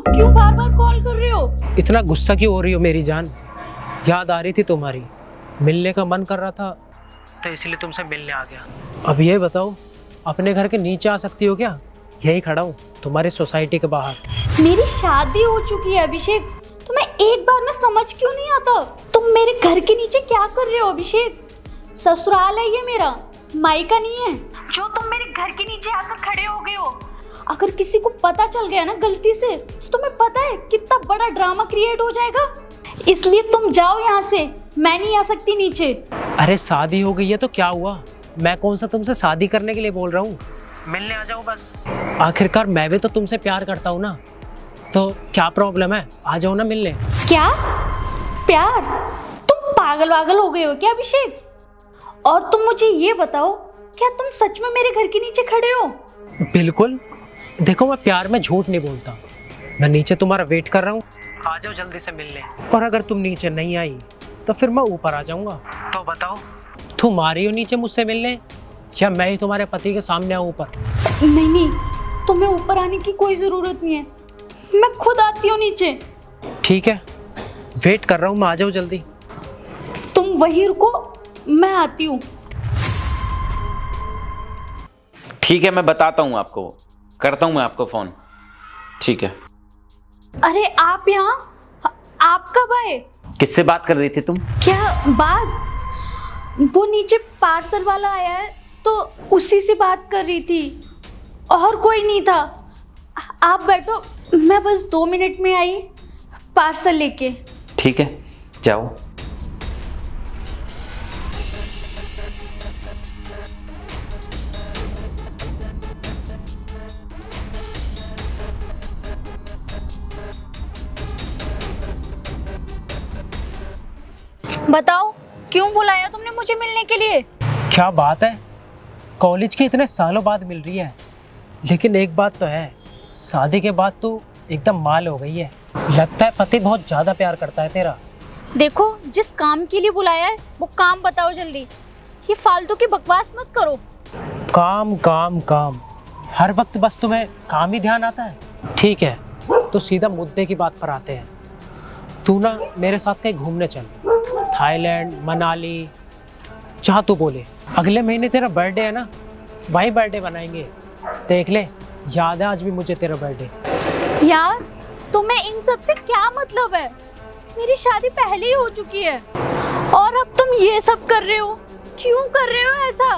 क्यों बार बार कॉल कर रहे हो? इतना गुस्सा क्यों हो रही हो मेरी जान? याद आ रही थी तुम्हारी, मिलने का मन कर रहा था तो इसलिए तुमसे मिलने आ गया। अब ये बताओ, अपने घर के नीचे आ सकती हो क्या? यही खड़ा हूँ तुम्हारी सोसाइटी के बाहर। मेरी शादी हो चुकी है अभिषेक, तुम्हें एक बार में समझ क्यों नहीं आता? तुम मेरे घर के नीचे क्या कर रहे हो अभिषेक? ससुराल है ये मेरा, मायका नहीं है जो तुम मेरे घर के नीचे आकर खड़े हो गए हो। अगर किसी को पता चल गया ना गलती से, तो तुम्हें पता है कितना बड़ा ड्रामा क्रिएट हो जाएगा। इसलिए तुम जाओ यहाँ से, मैं नहीं आ सकती नीचे। अरे शादी हो गई है तो क्या हुआ? मैं कौन सा तुमसे शादी करने के लिए बोल रहा हूँ, मिलने आ जाओ बस। आखिरकार मैं भी तो तुमसे प्यार करता हूँ ना, तो क्या प्रॉब्लम है? आ जाओ ना मिलने। क्या प्यार? तुम पागल वागल हो गए हो क्या अभिषेक? और तुम मुझे ये बताओ, क्या तुम सच में मेरे घर के नीचे खड़े हो? बिल्कुल, देखो मैं प्यार में झूठ नहीं बोलता। मैं नीचे तुम्हारा वेट कर रहा हूँ, आ जाओ जल्दी से मिलने। और अगर तुम नीचे नहीं आई तो फिर मैं ऊपर आ जाऊंगा। तो बताओ, तुम आ रही हो नीचे मुझसे मिलने या मैं ही तुम्हारे पति के सामने आऊँ ऊपर? नहीं, तुम्हें ऊपर आने की कोई जरूरत नहीं है, मैं खुद आती हूँ नीचे। ठीक है, वेट कर रहा हूँ मैं, आ जाओ जल्दी। तुम वहीं रुको, मैं आती हूँ। ठीक है, मैं बताता हूँ आपको, करता हूँ मैं आपको फोन। ठीक है। अरे आप यहाँ, आप कब आए? किससे बात कर रही थी तुम? क्या बात? वो नीचे पार्सल वाला आया है तो उसी से बात कर रही थी, और कोई नहीं था। आप बैठो, मैं बस 2 मिनट में आई पार्सल लेके। ठीक है, जाओ। बताओ, क्यों बुलाया तुमने मुझे मिलने के लिए? क्या बात है, कॉलेज के इतने सालों बाद मिल रही है। लेकिन एक बात तो है, शादी के बाद तू एकदम माल हो गई है। लगता है पति बहुत ज्यादा प्यार करता है तेरा। देखो, जिस काम के लिए बुलाया है वो काम बताओ जल्दी, ये फालतू की बकवास मत करो। काम काम काम, हर वक्त बस तुम्हें काम ही ध्यान आता है। ठीक है, तो सीधा मुद्दे की बात पर आते हैं। तू ना मेरे साथ कहीं घूमने चल, थाईलैंड, मनाली, जहाँ तू बोले। अगले महीने तेरा बर्थडे है ना, वही बर्थडे बनाएंगे। देख ले, याद है आज भी मुझे तेरा बर्थडे। यार, तुम्हें इन सब से क्या मतलब है? मेरी शादी पहले ही हो चुकी है, और अब तुम ये सब कर रहे हो। क्यों कर रहे हो ऐसा?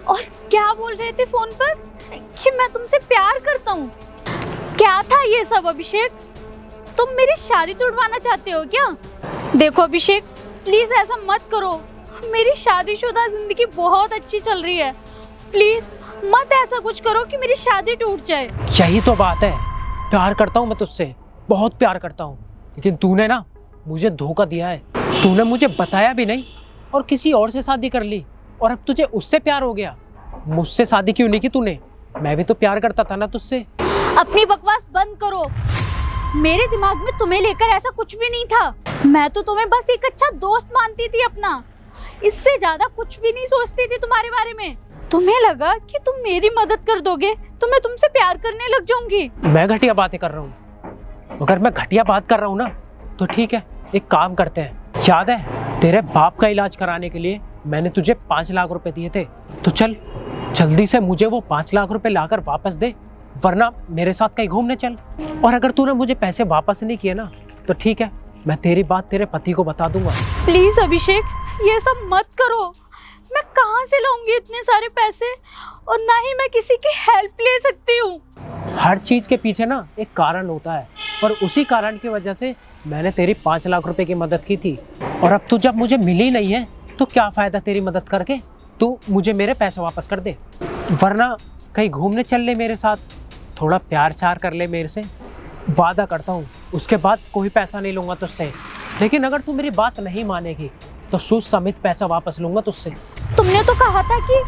और क्या बोल रहे थे फोन पर कि मैं तुमसे प्यार करता हूँ? क्या था ये सब अभिषेक? तुम मेरी शादी तोड़वाना चाहते हो क्या? देखो अभिषेक, प्लीज ऐसा मत करो। मेरी शादीशुदा जिंदगी बहुत अच्छी चल रही है, प्लीज मत ऐसा कुछ करो कि मेरी शादी टूट जाए। यही तो बात है, प्यार करता हूँ मैं तुझसे, बहुत प्यार करता हूँ। लेकिन तूने ना मुझे धोखा दिया है। तूने मुझे बताया भी नहीं और किसी और से शादी कर ली, और अब तुझे उससे प्यार हो गया। मुझसे शादी क्यों नहीं की तूने? मैं भी तो प्यार करता था ना तुझसे। अपनी बकवास बंद करो। मेरे दिमाग में तुम्हें लेकर ऐसा कुछ भी नहीं था। मैं तो तुम्हें बस एक अच्छा दोस्त मानती थी अपना, इससे ज्यादा कुछ भी नहीं सोचती थी तुम्हारे बारे में। तुम्हें लगा कि तुम मेरी मदद कर दोगे तो मैं तुमसे प्यार करने लग जाऊंगी। मैं घटिया बातें कर रहा हूँ? अगर मैं घटिया बात कर रहा हूँ ना, तो ठीक है, एक काम करते हैं। याद है, तेरे बाप का इलाज कराने के लिए मैंने तुझे 5 लाख रुपए दिए थे। तो चल जल्दी से मुझे वो 5 लाख रुपए लाकर वापस दे, वरना मेरे साथ कहीं घूमने चल। और अगर तूने मुझे पैसे वापस नहीं किए ना, तो ठीक है, मैं तेरी बात तेरे पति को बता दूंगा। प्लीज अभिषेक, ये सब मत करो। मैं कहाँ से लाऊंगी इतने सारे पैसे, और ना ही मैं किसी की हेल्प ले सकती हूँ। हर चीज के पीछे ना एक कारण होता है, और उसी कारण की वजह से मैंने तेरी 5 लाख रुपए की मदद की थी। और अब तू जब मुझे मिली नहीं है, तो क्या फायदा तेरी मदद करके? तू मुझे मेरे पैसे वापस कर दे, वरना कहीं घूमने चल ले मेरे साथ, थोड़ा प्यार चार कर ले मेरे से। वादा करता हूँ उसके बाद कोई पैसा नहीं लूंगा तुझसे। लेकिन अगर तू मेरी बात नहीं मानेगी तो सूद समेत पैसा वापस लूंगा तुझसे। तुमने तो कहा था कि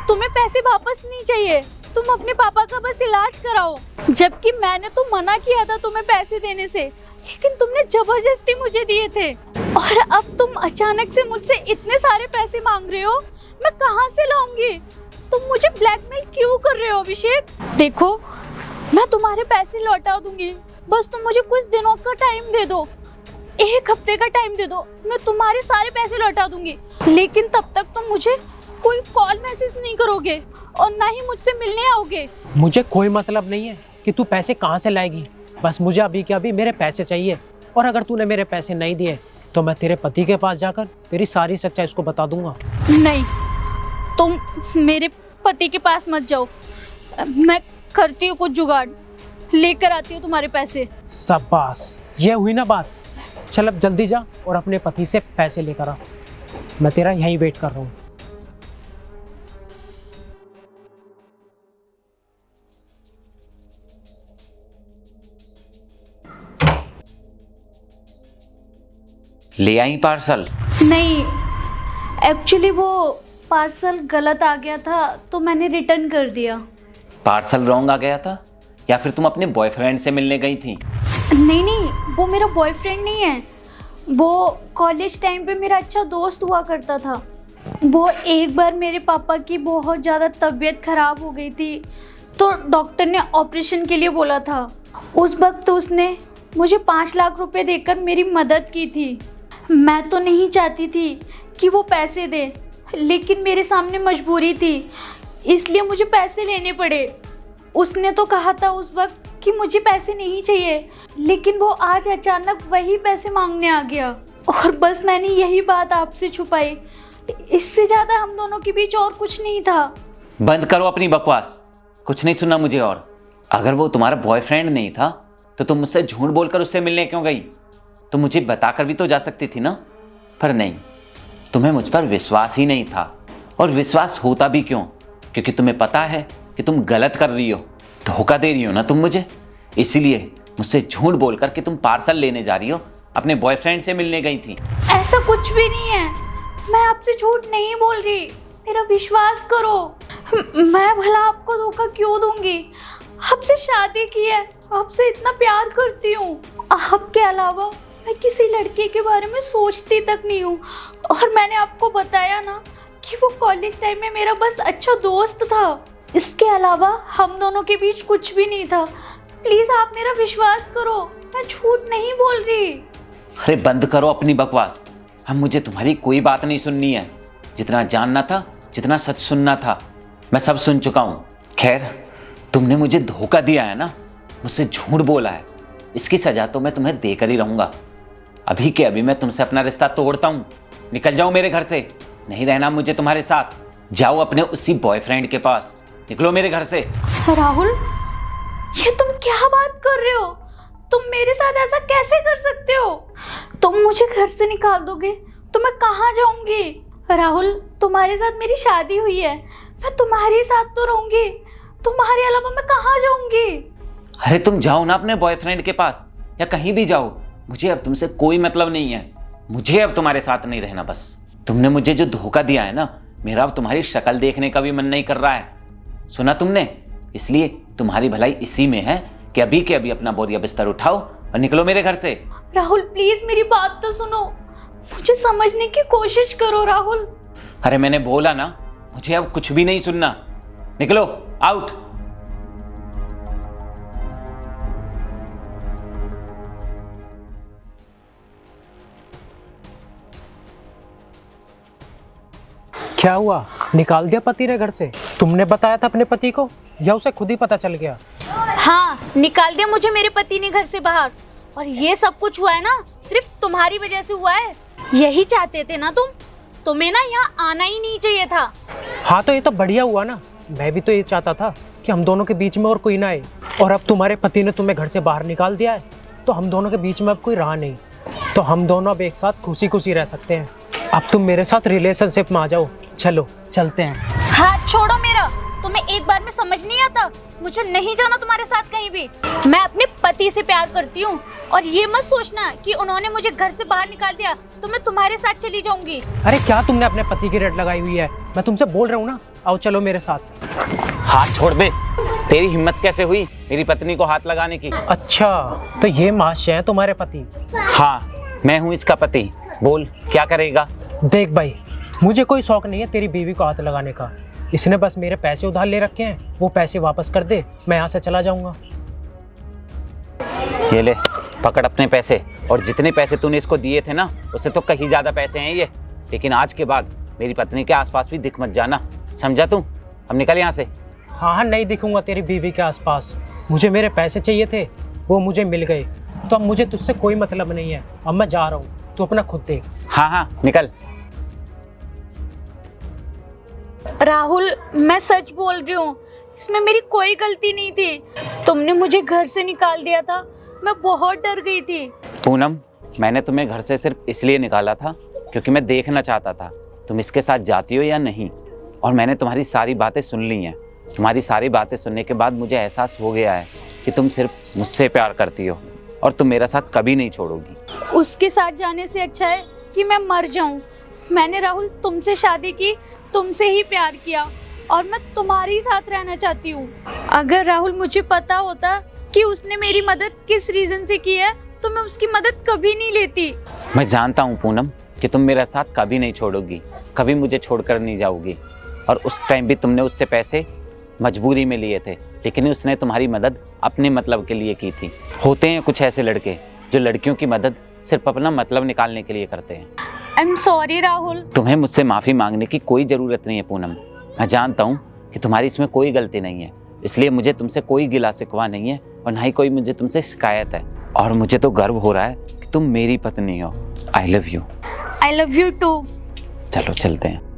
तुम्हें पैसे वापस नहीं चाहिए, तुम अपने पापा का बस इलाज कराओ। जबकि मैंने तो मना किया था तुम्हें पैसे देने से, लेकिन तुमने जबरदस्ती मुझे दिए थे। और अब तुम अचानक से मुझसे इतने सारे पैसे मांग रहे हो, मैं कहाँ से लाऊंगी? तुम मुझे ब्लैकमेल क्यों कर रहे हो अभिषेक? देखो, मैं तुम्हारे पैसे लौटा दूंगी, बस तुम मुझे कुछ दिनों का टाइम दे दो, 1 हफ्ते का टाइम दे दो, मैं तुम्हारे सारे पैसे लौटा दूंगी। लेकिन तब तक तुम मुझे कोई कॉल मैसेज नहीं करोगे और ना ही मुझसे मिलने आओगे। मुझे कोई मतलब नहीं है कि तू पैसे कहाँ से लाएगी, बस मुझे अभी के अभी मेरे पैसे चाहिए। और अगर तूने मेरे पैसे नहीं दिए तो मैं तेरे पति के पास जाकर तेरी सारी सच्चाई उसको बता दूंगा। नहीं, तुम मेरे पति के पास मत जाओ, मैं करती हूँ कुछ जुगाड़, लेकर आती हूँ तुम्हारे पैसे। शाबाश, ये हुई ना बात। चल अब जल्दी जा और अपने पति से पैसे लेकर आ, मैं तेरा यहीं वेट कर रहा हूँ। ले आई पार्सल? नहीं, एक्चुअली वो पार्सल गलत आ गया था तो मैंने रिटर्न कर दिया। पार्सल रॉन्ग आ गया था या फिर तुम अपने बॉयफ्रेंड से मिलने गई थी? नहीं नहीं, वो मेरा बॉयफ्रेंड नहीं है, वो कॉलेज टाइम पे मेरा अच्छा दोस्त हुआ करता था। वो एक बार मेरे पापा की बहुत ज़्यादा तबीयत ख़राब हो गई थी तो डॉक्टर ने ऑपरेशन के लिए बोला था। उस वक्त उसने मुझे 5 लाख रुपए देकर मेरी मदद की थी। मैं तो नहीं चाहती थी कि वो पैसे दे, लेकिन मेरे सामने मजबूरी थी, इसलिए मुझे पैसे लेने पड़े। उसने तो कहा था उस वक्त कि मुझे पैसे नहीं चाहिए, लेकिन वो आज अचानक वही पैसे मांगने आ गया और बस मैंने यही बात आपसे छुपाई। इससे ज़्यादा हम दोनों के बीच और कुछ नहीं था। बंद करो अपनी बकवास, कुछ नहीं सुनना मुझे। और अगर वो तुम्हारा बॉयफ्रेंड नहीं था तो तुम मुझसे झूठ बोलकर उससे मिलने क्यों गई? तो मुझे बताकर भी तो जा सकती थी ना। पर नहीं, तुम्हें मुझ पर विश्वास ही नहीं था। और विश्वास होता भी क्यों? क्योंकि तुम्हें पता है कि तुम गलत कर रही हो, धोखा दे रही हो ना तुम मुझे। इसीलिए मुझसे झूठ बोलकर कि तुम पार्सल लेने जा रही हो अपने बॉयफ्रेंड से मिलने गई थी। ऐसा कुछ भी नहीं है, मैं आपसे झूठ नहीं बोल रही, मेरा विश्वास करो। मैं भला आपको धोखा क्यों दूंगी? आपसे शादी की है, आपसे इतना प्यार करती हूँ। आपके अलावा मैं किसी लड़के के बारे में सोचती तक नहीं हूँ। और मैंने आपको बताया ना कि वो कॉलेज टाइम में मेरा बस अच्छा दोस्त था, इसके अलावा हम दोनों के बीच कुछ भी नहीं था। प्लीज आप मेरा विश्वास करो, मैं झूठ नहीं बोल रही। अरे बंद करो अपनी बकवास, अब मुझे तुम्हारी कोई बात नहीं सुननी है। जितना जानना था, जितना सच सुनना था, मैं सब सुन चुका हूँ। खैर, तुमने मुझे धोखा दिया है ना, मुझसे झूठ बोला है, इसकी सजा तो मैं तुम्हें देकर ही रहूंगा। अभी के अभी मैं तुमसे अपना रिश्ता तोड़ता हूँ। निकल जाओ मेरे घर से, नहीं रहना मुझे तुम्हारे साथ। जाओ अपने उसी बॉयफ्रेंड के पास, निकलो मेरे घर से। राहुल, ये तुम क्या बात कर रहे हो? तुम मेरे साथ ऐसा कैसे कर सकते हो? तुम मुझे घर से निकाल दोगे तो मैं कहाँ जाऊंगी? राहुल, तुम्हारे साथ मेरी शादी हुई है, मैं तुम्हारे साथ तो रहूंगी, तुम्हारे अलावा मैं कहाँ जाऊंगी? अरे तुम जाओ ना अपने बॉयफ्रेंड के पास, या कहीं भी जाओ, मुझे अब तुमसे कोई मतलब नहीं है। मुझे अब तुम्हारे साथ नहीं रहना। बस तुमने मुझे जो धोखा दिया है ना, मेरा अब तुम्हारी शक्ल देखने का भी मन नहीं कर रहा है। सुना तुमने? इसलिए तुम्हारी भलाई इसी में है कि अभी के अभी अपना बोरिया बिस्तर उठाओ और निकलो मेरे घर से। राहुल प्लीज मेरी बात तो सुनो, मुझे समझने की कोशिश करो राहुल। अरे मैंने बोला ना, मुझे अब कुछ भी नहीं सुनना, निकलो, आउट। क्या हुआ, निकाल दिया पति ने घर से? तुमने बताया था अपने पति को या उसे खुद ही पता चल गया? हाँ, निकाल दिया मुझे मेरे पति ने घर से बाहर। और ये सब कुछ हुआ है ना, सिर्फ तुम्हारी वजह से हुआ है। यही चाहते थे ना तुम, तुम्हें ना यहाँ आना ही नहीं चाहिए था। हाँ तो ये तो बढ़िया हुआ ना, मैं भी तो ये चाहता था कि हम दोनों के बीच में और कोई ना आए। और अब तुम्हारे पति ने तुम्हें घर से बाहर निकाल दिया है तो हम दोनों के बीच में अब कोई रहा नहीं, तो हम दोनों अब एक साथ खुशी खुशी रह सकते हैं। अब तुम मेरे साथ रिलेशनशिप में आ जाओ, चलो चलते हैं। हाथ छोड़ो मेरा, तुम्हें एक बार में समझ नहीं आता? मुझे नहीं जाना तुम्हारे साथ कहीं भी। मैं अपने पति से प्यार करती हूँ और ये मत सोचना कि उन्होंने मुझे घर से बाहर निकाल दिया तो मैं तुम्हारे साथ चली जाऊंगी। अरे क्या तुमने अपने पति की रेट लगाई हुई है? मैं तुमसे बोल रहा हूँ ना, आओ चलो मेरे साथ। हाथ छोड़ बे, तेरी हिम्मत कैसे हुई मेरी पत्नी को हाथ लगाने की? अच्छा, तो ये महाशय है तुम्हारे पति? हाँ, मैं हूँ इसका पति। बोल, क्या करेगा? देख भाई, मुझे कोई शौक नहीं है तेरी बीवी को हाथ लगाने का। इसने बस मेरे पैसे उधार ले रखे हैं, वो पैसे वापस कर दे, मैं यहाँ से चला जाऊंगा। ये ले, पकड़ अपने पैसे। और जितने पैसे तूने इसको दिए थे ना, उससे तो कहीं ज़्यादा पैसे हैं ये। लेकिन आज के बाद मेरी पत्नी के आसपास भी दिख मत जाना, समझा तू? अब निकल यहाँ से। हाँ हाँ, नहीं दिखूंगा तेरी बीवी के आसपास। मुझे मेरे पैसे चाहिए थे, वो मुझे मिल गए, तो अब मुझे तुझसे कोई मतलब नहीं है। अब मैं जा रहा हूँ, तू अपना खुद देख। हाँ हाँ निकल। राहुल, मैं सच बोल रही हूँ, इसमें मेरी कोई गलती नहीं थी। तुमने मुझे घर से निकाल दिया था, मैं बहुत डर गई थी। पूनम, मैंने तुम्हें घर से सिर्फ इसलिए निकाला था क्योंकि मैं देखना चाहता था तुम इसके साथ जाती हो या नहीं। और मैंने तुम्हारी सारी बातें सुन ली हैं। तुम्हारी सारी बातें सुनने के बाद मुझे एहसास हो गया है कि तुम सिर्फ मुझसे प्यार करती हो और तुम मेरा साथ कभी नहीं छोड़ोगी। उसके साथ जाने से अच्छा है कि मैं मर जाऊं। मैंने राहुल तुमसे शादी की, तुमसे ही प्यार किया और मैं तुम्हारे ही साथ रहना चाहती हूँ। अगर राहुल मुझे पता होता कि उसने मेरी मदद किस रीजन से की है तो मैं उसकी मदद कभी नहीं लेती। मैं जानता हूँ पूनम कि तुम मेरा साथ कभी नहीं छोड़ोगी, कभी मुझे छोड़कर नहीं जाओगी। और उस टाइम भी तुमने उससे पैसे मजबूरी में लिए थे, लेकिन उसने तुम्हारी मदद अपने मतलब के लिए की थी। होते हैं कुछ ऐसे लड़के जो लड़कियों की मदद सिर्फ अपना मतलब निकालने के लिए करते हैं। I am sorry Rahul. तुम्हें मुझसे माफ़ी मांगने की कोई ज़रूरत नहीं है पूनम। मैं जानता हूँ कि तुम्हारी इसमें कोई गलती नहीं है, इसलिए मुझे तुमसे कोई गिला शिकवा नहीं है और ना ही कोई मुझे तुमसे शिकायत है। और मुझे तो गर्व हो रहा है कि तुम मेरी पत्नी हो। I love you. I love you too. चलो चलते हैं।